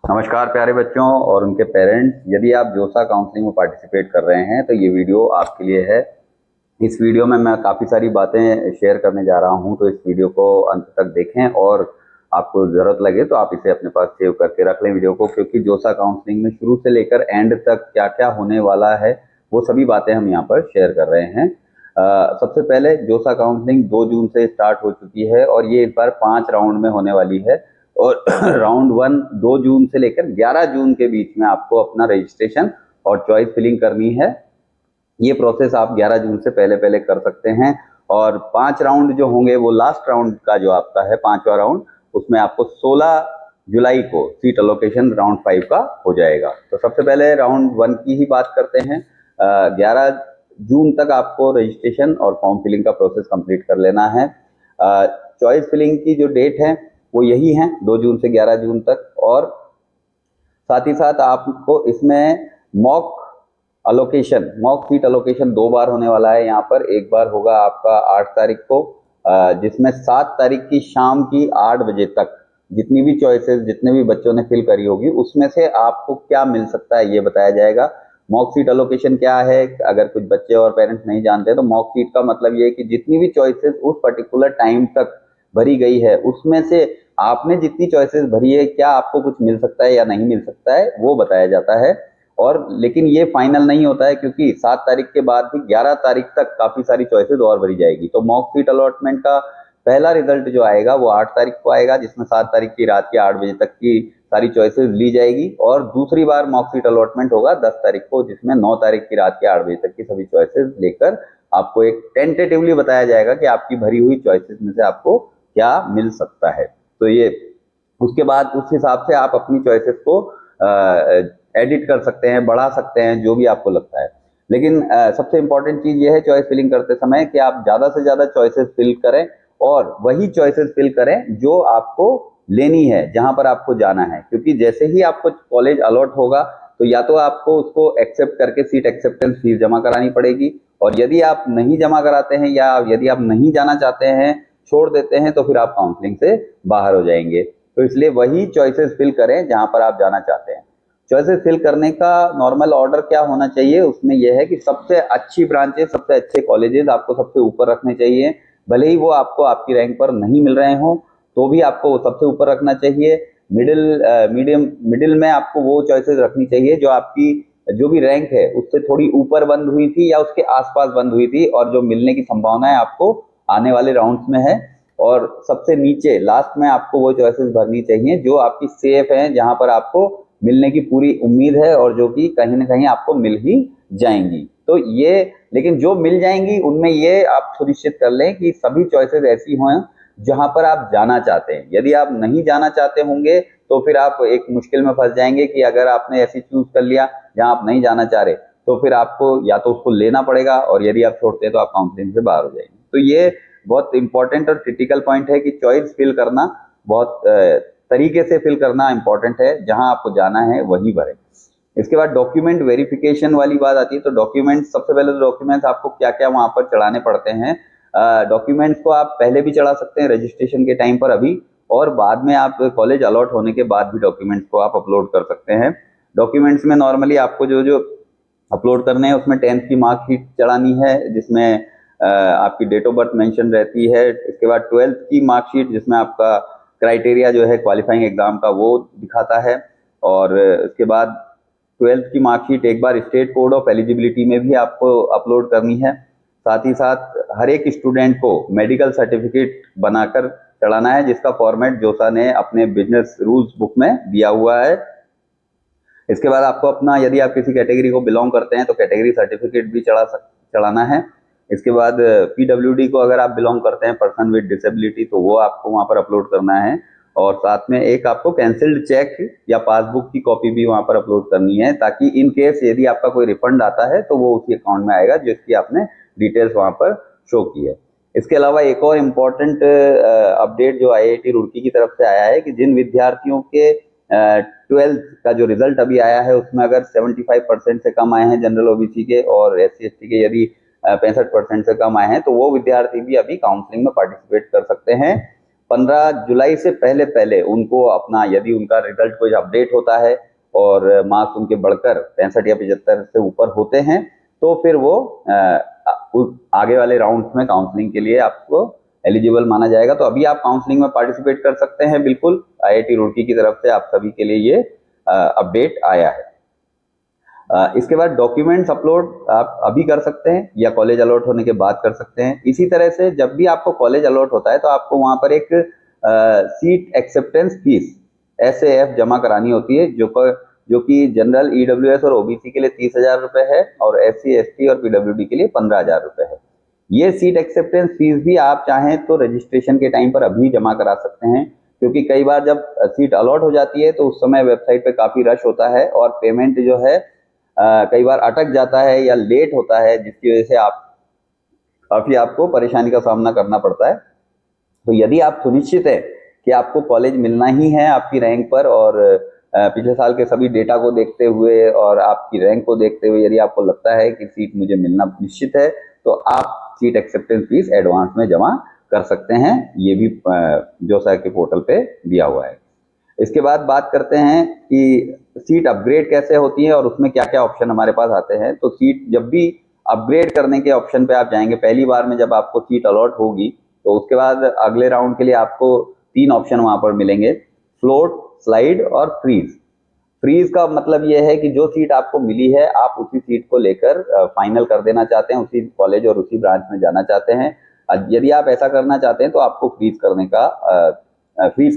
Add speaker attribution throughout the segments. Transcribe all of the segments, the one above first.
Speaker 1: नमस्कार प्यारे बच्चों और उनके पेरेंट्स। यदि आप जोसा काउंसलिंग में पार्टिसिपेट कर रहे हैं तो ये वीडियो आपके लिए है। इस वीडियो में मैं काफ़ी सारी बातें शेयर करने जा रहा हूं, तो इस वीडियो को अंत तक देखें और आपको ज़रूरत लगे तो आप इसे अपने पास सेव करके रख लें वीडियो को, क्योंकि जोसा काउंसलिंग में शुरू से लेकर एंड तक क्या क्या होने वाला है वो सभी बातें हम यहाँ पर शेयर कर रहे हैं। सबसे पहले जोसा काउंसलिंग 2 जून से स्टार्ट हो चुकी है और ये इस बार 5 राउंड में होने वाली है। और राउंड 1 2 जून से लेकर 11 जून के बीच में आपको अपना रजिस्ट्रेशन और चॉइस फिलिंग करनी है। ये प्रोसेस आप 11 जून से पहले पहले कर सकते हैं। और 5 राउंड जो होंगे वो लास्ट राउंड का जो आपका है 5वां राउंड, उसमें आपको 16 जुलाई को सीट अलोकेशन राउंड 5 का हो जाएगा। तो सबसे पहले राउंड 1 की ही बात करते हैं। 11 जून तक आपको रजिस्ट्रेशन और फॉर्म फिलिंग का प्रोसेस कंप्लीट कर लेना है। चॉइस फिलिंग की जो डेट है वो यही है, 2 जून से 11 जून तक। और साथ ही साथ आपको इसमें मॉक मॉक सीट अलोकेशन 2 बार होने वाला है। यहाँ पर एक बार होगा आपका 8 तारीख को, जिसमें 7 तारीख की शाम की 8 बजे तक जितनी भी चॉइसेस जितने भी बच्चों ने फिल करी होगी उसमें से आपको क्या मिल सकता है ये बताया जाएगा। मॉक सीट अलोकेशन क्या है, अगर कुछ बच्चे और पेरेंट्स नहीं जानते तो मॉक सीट का मतलब ये है कि जितनी भी चॉइसेस उस पर्टिकुलर टाइम तक भरी गई है उसमें से आपने जितनी चॉइसेस भरी है क्या आपको कुछ मिल सकता है या नहीं मिल सकता है वो बताया जाता है। और लेकिन ये फाइनल नहीं होता है, क्योंकि 7 तारीख के बाद भी 11 तारीख तक काफी सारी चॉइसेस और भरी जाएगी। तो मॉक सीट अलॉटमेंट का पहला रिजल्ट जो आएगा वो 8 तारीख को आएगा, जिसमें 7 तारीख की रात के 8 बजे तक की सारी चॉइसेस ली जाएगी। और दूसरी बार मॉक सीट अलॉटमेंट होगा 10 तारीख को, जिसमें 9 तारीख की रात के 8 बजे तक की सभी चॉइसेस लेकर आपको एक टेंटेटिवली बताया जाएगा कि आपकी भरी हुई चॉइसेस में से आपको क्या मिल सकता है। तो ये उसके बाद उस हिसाब से आप अपनी चॉइसेस को एडिट कर सकते हैं, बढ़ा सकते हैं, जो भी आपको लगता है। लेकिन सबसे इंपॉर्टेंट चीज ये है चॉइस फिलिंग करते समय कि आप ज्यादा से ज्यादा चॉइसेस फिल करें और वही चॉइसेस फिल करें जो आपको लेनी है, जहां पर आपको जाना है। क्योंकि जैसे ही आपको कॉलेज अलॉट होगा तो या तो आपको उसको एक्सेप्ट करके सीट एक्सेप्टेंस फीस जमा करानी पड़ेगी, और यदि आप नहीं जमा कराते हैं या यदि आप नहीं जाना चाहते हैं, छोड़ देते हैं, तो फिर आप काउंसलिंग से बाहर हो जाएंगे। तो इसलिए वही चॉइसेस फिल करें जहां पर आप जाना चाहते हैं। चॉइसेस फिल करने का नॉर्मल ऑर्डर क्या होना चाहिए, उसमें यह है कि सबसे अच्छी ब्रांचेस, सबसे अच्छे कॉलेजेस आपको सबसे ऊपर रखने चाहिए। भले ही वो आपको आपकी रैंक पर नहीं मिल रहे हो तो भी आपको सबसे ऊपर रखना चाहिए। मिडिल में आपको वो चॉइसेस रखनी चाहिए जो आपकी जो भी रैंक है उससे थोड़ी ऊपर बंद हुई थी या उसके आसपास बंद हुई थी और जो मिलने की संभावना है आपको आने वाले राउंड्स में है। और सबसे नीचे लास्ट में आपको वो चॉइसेस भरनी चाहिए जो आपकी सेफ हैं, जहां पर आपको मिलने की पूरी उम्मीद है और जो कि कहीं ना कहीं आपको मिल ही जाएंगी। तो ये, लेकिन जो मिल जाएंगी उनमें ये आप सुनिश्चित कर लें कि सभी चॉइसेस ऐसी हों जहां पर आप जाना चाहते हैं। यदि आप नहीं जाना चाहते होंगे तो फिर आप एक मुश्किल में फंस जाएंगे कि अगर आपने ऐसी चूज कर लिया जहां आप नहीं जाना चाह रहे तो फिर आपको या तो उसको लेना पड़ेगा, और यदि आप छोड़ते हैं तो आप काउंसलिंग से बाहर हो जाएंगे। तो ये बहुत इंपॉर्टेंट और क्रिटिकल पॉइंट है कि चॉइस फिल करना बहुत तरीके से फिल करना इंपॉर्टेंट है, जहां आपको जाना है वही भरें। इसके बाद डॉक्यूमेंट वेरिफिकेशन वाली बात आती है। तो डॉक्यूमेंट, सबसे पहले तो डॉक्यूमेंट्स आपको क्या क्या वहां पर चढ़ाने पड़ते हैं। डॉक्यूमेंट्स को आप पहले भी चढ़ा सकते हैं रजिस्ट्रेशन के टाइम पर अभी, और बाद में आप कॉलेज अलॉट होने के बाद भी डॉक्यूमेंट्स को आप अपलोड कर सकते हैं। डॉक्यूमेंट्स में नॉर्मली आपको जो जो अपलोड करने हैं उसमें 10th की मार्कशीट चढ़ानी है, जिसमें आपकी डेट ऑफ बर्थ मेंशन रहती है। इसके बाद 12th की मार्कशीट जिसमें आपका क्राइटेरिया जो है क्वालिफाइंग एग्जाम का वो दिखाता है। और इसके बाद 12th की मार्कशीट एक बार स्टेट बोर्ड ऑफ एलिजिबिलिटी में भी आपको अपलोड करनी है। साथ ही साथ हर एक स्टूडेंट को मेडिकल सर्टिफिकेट बनाकर चढ़ाना है, जिसका फॉर्मेट जोसा ने अपने बिजनेस रूल्स बुक में दिया हुआ है। इसके बाद आपको अपना, यदि आप किसी कैटेगरी को बिलोंग करते हैं तो कैटेगरी सर्टिफिकेट भी चढ़ाना है। इसके बाद पीडब्ल्यूडी को अगर आप बिलोंग करते हैं, पर्सन विद डिसेबिलिटी, तो वो आपको वहां पर अपलोड करना है। और साथ में एक आपको कैंसिल्ड चेक या पासबुक की कॉपी भी वहां पर अपलोड करनी है, ताकि इन केस यदि आपका कोई रिफंड आता है तो वो उसी अकाउंट में आएगा जिसकी आपने डिटेल्स वहां पर शो की है। इसके अलावा एक और इम्पोर्टेंट अपडेट जो आईआईटी रुड़की की तरफ से आया है कि जिन विद्यार्थियों के 12th का जो रिजल्ट अभी आया है उसमें अगर 75% से कम आए हैं जनरल ओबीसी के, और एससी एसटी के यदि 65% से कम आए हैं, तो वो विद्यार्थी भी अभी काउंसलिंग में पार्टिसिपेट कर सकते हैं। 15 जुलाई से पहले पहले उनको अपना, यदि उनका रिजल्ट कोई अपडेट होता है और मार्क्स उनके बढ़कर 65 या 75 से ऊपर होते हैं, तो फिर वो आगे वाले राउंड्स में काउंसलिंग के लिए आपको एलिजिबल माना जाएगा। तो अभी आप काउंसलिंग में पार्टिसिपेट कर सकते हैं बिल्कुल। IIT रुड़की की तरफ से आप सभी के लिए ये अपडेट आया है। इसके बाद डॉक्यूमेंट्स अपलोड आप अभी कर सकते हैं या कॉलेज अलॉट होने के बाद कर सकते हैं। इसी तरह से जब भी आपको कॉलेज अलॉट होता है तो आपको वहां पर एक सीट एक्सेप्टेंस फीस SAF जमा करानी होती है, जो कि जनरल, EWS और OBC के लिए 30,000 रुपए है और SC ST और PWD के लिए 15,000 रुपए है। ये सीट एक्सेप्टेंस फीस भी आप चाहें तो रजिस्ट्रेशन के टाइम पर अभी जमा करा सकते हैं, क्योंकि कई बार जब सीट अलॉट हो जाती है तो उस समय वेबसाइट पे काफी रश होता है और पेमेंट जो है कई बार अटक जाता है या लेट होता है, जिसकी वजह से काफी आपको परेशानी का सामना करना पड़ता है। तो यदि आप सुनिश्चित है कि आपको कॉलेज मिलना ही है आपकी रैंक पर, और पिछले साल के सभी डेटा को देखते हुए और आपकी रैंक को देखते हुए यदि आपको लगता है कि सीट मुझे मिलना निश्चित है, तो आप सीट एक्सेप्टेंस फीस एडवांस में जमा कर सकते हैं। ये भी जोसा के पोर्टल पे दिया हुआ है। इसके बाद बात करते हैं कि सीट अपग्रेड कैसे होती है और उसमें क्या क्या ऑप्शन हमारे पास आते हैं। तो सीट जब भी अपग्रेड करने के ऑप्शन पे आप जाएंगे, पहली बार में जब आपको सीट अलॉट होगी, तो उसके बाद अगले राउंड के लिए आपको 3 ऑप्शन वहां पर मिलेंगे, फ्लोट, स्लाइड और फ्रीज। फ्रीज का मतलब यह है कि जो सीट आपको मिली है आप उसी सीट को लेकर फाइनल कर देना चाहते हैं, उसी कॉलेज और उसी ब्रांच में जाना चाहते हैं। यदि आप ऐसा करना चाहते हैं तो आपको फ्रीज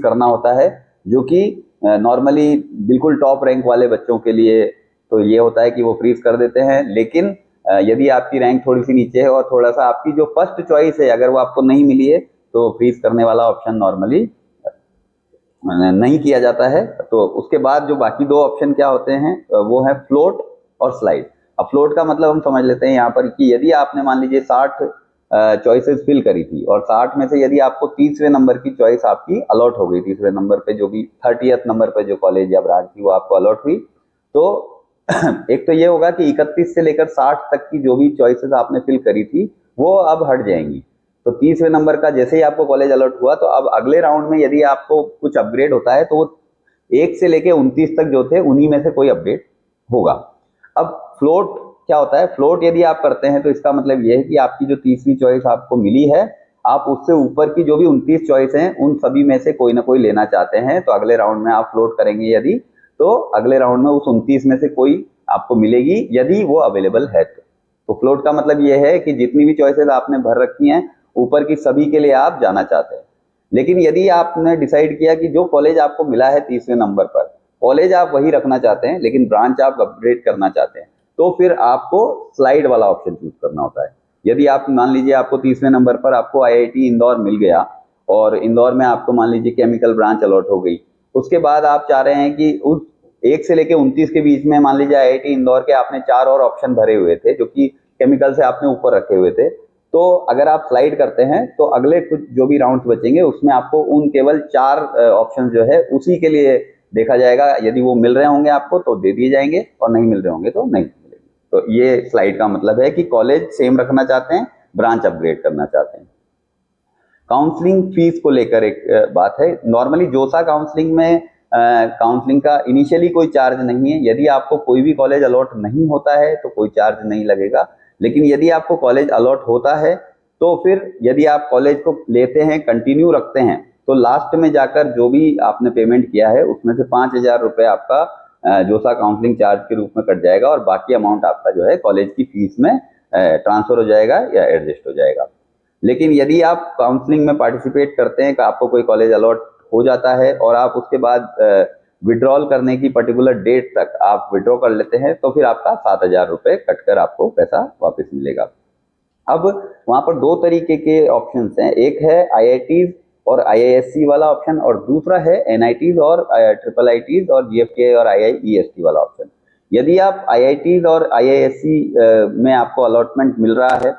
Speaker 1: करना होता है, जो कि नॉर्मली बिल्कुल टॉप रैंक वाले बच्चों के लिए तो ये होता है कि वो फ्रीज कर देते हैं। लेकिन यदि आपकी रैंक थोड़ी सी नीचे है और थोड़ा सा आपकी जो फर्स्ट चॉइस है अगर वो आपको नहीं मिली है, तो फ्रीज करने वाला ऑप्शन नॉर्मली नहीं किया जाता है। तो उसके बाद जो बाकी 2 ऑप्शन क्या होते हैं वो है फ्लोट और स्लाइड। अब फ्लोट का मतलब हम समझ लेते हैं यहाँ पर कि यदि आपने मान लीजिए 60 चॉइसेस फिल करी थी और 60 में से यदि आपको 30वें नंबर की चॉइस आपकी अलॉट हो गई, 30वें नंबर पे जो भी 30th नंबर पे जो कॉलेज या ब्रांच थी वो आपको अलॉट हुई, तो एक तो ये होगा कि 31 से लेकर 60 तक की जो भी चॉइसेस आपने फिल करी थी वो अब हट जाएंगी। तो 30वें नंबर का जैसे ही आपको कॉलेज अलॉट हुआ, तो अब अगले राउंड में यदि आपको कुछ अपग्रेड होता है तो वो 1 से लेके 29 तक जो थे उन्हीं में से कोई अपडेट होगा। अब फ्लोट क्या होता है? फ्लोट यदि आप करते हैं तो इसका मतलब यह है कि आपकी जो 30वीं चॉइस आपको मिली है, आप उससे ऊपर की जो भी 29 चॉइस हैं उन सभी में से कोई ना कोई लेना चाहते हैं, तो अगले राउंड में आप फ्लोट करेंगे यदि, तो अगले राउंड में उस 29 में से कोई आपको मिलेगी यदि वो अवेलेबल है। तो फ्लोट का मतलब यह है कि जितनी भी चॉइसेस आपने भर रखी हैं ऊपर की सभी के लिए आप जाना चाहते हैं। लेकिन यदि आपने डिसाइड किया कि जो कॉलेज आपको मिला है 30वें नंबर पर, कॉलेज आप वही रखना चाहते हैं लेकिन ब्रांच आप अपग्रेड करना चाहते हैं, तो फिर आपको स्लाइड वाला ऑप्शन चूज करना होता है। यदि आप मान लीजिए आपको 30वें नंबर पर आपको IIT इंदौर मिल गया और इंदौर में आपको मान लीजिए केमिकल ब्रांच अलॉट हो गई, उसके बाद आप चाह रहे हैं कि उस 1 से लेके 29 के बीच में मान लीजिए IIT इंदौर के आपने 4 और ऑप्शन भरे हुए थे जो कि केमिकल से आपने ऊपर रखे हुए थे, तो अगर आप स्लाइड करते हैं तो अगले कुछ जो भी राउंड्स बचेंगे उसमें आपको उन केवल 4 ऑप्शन जो है उसी के लिए देखा जाएगा। यदि वो मिल रहे होंगे आपको तो दे दिए जाएंगे और नहीं मिल रहे होंगे तो नहीं मिलेंगे। तो ये स्लाइड का मतलब है कि कॉलेज सेम रखना चाहते हैं, ब्रांच अपग्रेड करना चाहते हैं। काउंसलिंग फीस को लेकर एक बात है। नॉर्मली जोसा काउंसलिंग में काउंसलिंग का इनिशियली कोई चार्ज नहीं है। यदि आपको कोई भी कॉलेज अलॉट नहीं होता है तो कोई चार्ज नहीं लगेगा, लेकिन यदि आपको कॉलेज अलॉट होता है तो फिर यदि आप कॉलेज को लेते हैं, कंटिन्यू रखते हैं, तो लास्ट में जाकर जो भी आपने पेमेंट किया है उसमें से 5,000 रुपए आपका जोसा काउंसलिंग चार्ज के रूप में कट जाएगा और बाकी अमाउंट आपका जो है कॉलेज की फीस में ट्रांसफर हो जाएगा या एडजस्ट हो जाएगा। लेकिन यदि आप काउंसलिंग में पार्टिसिपेट करते हैं कि आपको कोई कॉलेज अलॉट हो जाता है और आप उसके बाद विड्रॉल करने की पर्टिकुलर डेट तक आप विड्रॉ कर लेते हैं, तो फिर आपका 7,000 रुपए कटकर आपको पैसा वापस मिलेगा। अब वहां पर 2 तरीके के ऑप्शंस हैं, एक है IITs और IISc वाला ऑप्शन और दूसरा है NITs और IIITs और GFK और IIEST वाला ऑप्शन। यदि आप IITs और IISc में आपको अलॉटमेंट मिल रहा है,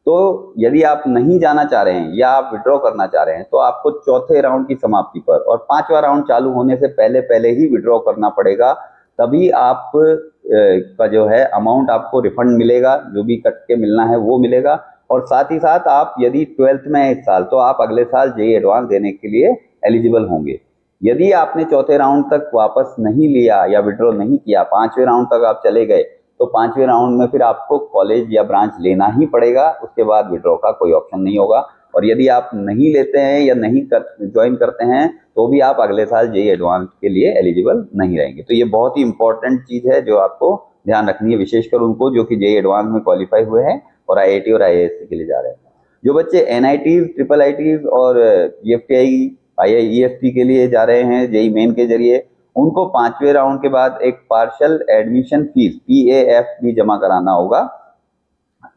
Speaker 1: तो यदि आप नहीं जाना चाह रहे हैं या आप विड्रॉ करना चाह रहे हैं तो आपको चौथे राउंड की समाप्ति पर और 5वां राउंड चालू होने से पहले पहले ही विड्रॉ करना पड़ेगा, तभी आप का जो है अमाउंट आपको रिफंड मिलेगा, जो भी कट के मिलना है वो मिलेगा। और साथ ही साथ आप यदि 12th में हैं इस साल तो आप अगले साल जेईई एडवांस देने के लिए एलिजिबल होंगे। यदि आपने चौथे राउंड तक वापस नहीं लिया या विड्रॉ नहीं किया, 5वें राउंड तक आप चले गए, तो 5वें राउंड में फिर आपको कॉलेज या ब्रांच लेना ही पड़ेगा, उसके बाद विड्रॉ का कोई ऑप्शन नहीं होगा। और यदि आप नहीं लेते हैं या नहीं ज्वाइन करते हैं तो भी आप अगले साल जेईई एडवांस के लिए एलिजिबल नहीं रहेंगे। तो ये बहुत ही इंपॉर्टेंट चीज है जो आपको ध्यान रखनी है, विशेषकर उनको जो कि जेईई एडवांस में क्वालिफाई हुए हैं और आईआईटी और आईआईएससी के लिए जा रहे हैं। जो बच्चे एनआईटीज, ट्रिपल आईटीज और जीएफटीआई, आईआईईएसटी के लिए जा रहे हैं जेईई मेन के जरिए, उनको 5वें राउंड के बाद एक पार्शियल एडमिशन फीस PAF भी जमा कराना होगा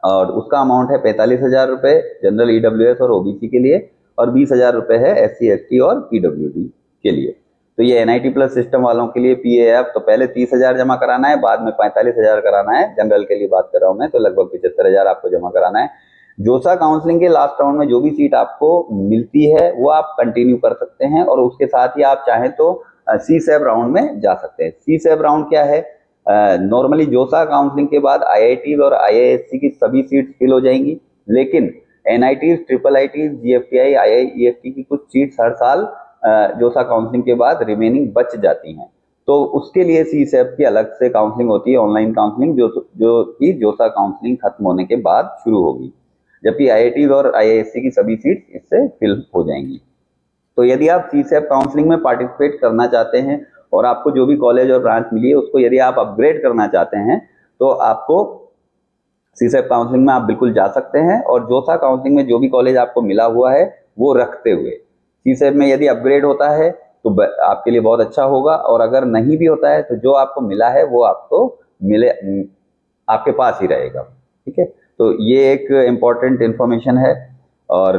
Speaker 1: और उसका अमाउंट है 45,000 रुपए जनरल ईडब्ल्यूएस और ओबीसी के लिए, और 20,000 रुपए है SC ST और पीडब्ल्यूडी के लिए। तो ये एनआईटी प्लस सिस्टम वालों के लिए PAF तो पहले 30,000 जमा कराना है, बाद में 45,000 कराना है। जनरल के लिए बात कर रहा हूं मैं, तो लगभग 75,000 आपको जमा कराना है। जोसा काउंसलिंग के लास्ट राउंड में जो भी सीट आपको मिलती है वो आप कंटिन्यू कर सकते हैं, और उसके साथ ही आप चाहें तो CSAB राउंड में जा सकते हैं। CSAB राउंड क्या है? नॉर्मली जोसा काउंसलिंग के बाद आईआईटी और आईआईएससी की सभी सीट्स फिल हो जाएंगी, लेकिन NIT, triple IT, GFTI, IIEST की कुछ सीट्स हर साल जोसा काउंसलिंग के बाद रिमेनिंग बच जाती हैं। तो उसके लिए CSAB की अलग से काउंसलिंग होती है, ऑनलाइन काउंसलिंग, जो कि जोसा काउंसलिंग खत्म होने के बाद शुरू होगी, जबकि आईआईटी और आईआईएससी की सभी सीट्स इससे फिल हो जाएंगी। तो यदि आप CSAB काउंसलिंग में पार्टिसिपेट करना चाहते हैं और आपको जो भी कॉलेज और ब्रांच मिली है उसको यदि आप अपग्रेड करना चाहते हैं तो आपको CSAB काउंसलिंग में आप बिल्कुल जा सकते हैं, और जोसा काउंसलिंग में जो भी कॉलेज आपको मिला हुआ है वो रखते हुए CSAB में यदि अपग्रेड होता है तो आपके लिए बहुत अच्छा होगा, और अगर नहीं भी होता है तो जो आपको मिला है वो आपको मिले आपके पास ही रहेगा। ठीक है, तो ये एक इम्पॉर्टेंट इंफॉर्मेशन है। और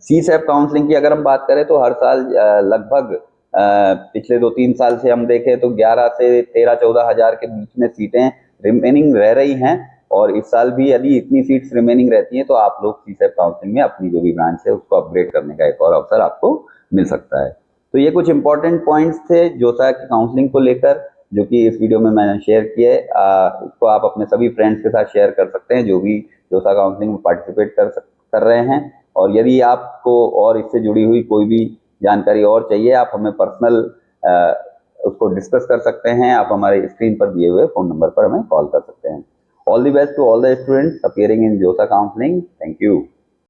Speaker 1: CSAB काउंसलिंग की अगर हम बात करें तो हर साल लगभग पिछले 2-3 साल से हम देखें तो 11 से 13-14 हजार के बीच में सीटें रिमेनिंग रह रही हैं, और इस साल भी यदि इतनी सीट्स रिमेनिंग रहती हैं तो आप लोग CSAB काउंसलिंग में अपनी जो भी ब्रांच है उसको अपग्रेड करने का एक और अवसर आपको मिल सकता है। तो ये कुछ इंपॉर्टेंट पॉइंट्स थे जोसा की काउंसलिंग को लेकर, जो कि इस वीडियो में मैंने शेयर किए। इसको आप अपने सभी फ्रेंड्स के साथ शेयर कर सकते हैं जो भी जोसा काउंसलिंग में पार्टिसिपेट कर रहे हैं। और यदि आपको और इससे जुड़ी हुई कोई भी जानकारी और चाहिए, आप हमें पर्सनल उसको डिस्कस कर सकते हैं। आप हमारे स्क्रीन पर दिए हुए फोन नंबर पर हमें कॉल कर सकते हैं। All the best to all the students appearing in JoSAA counselling. Thank you.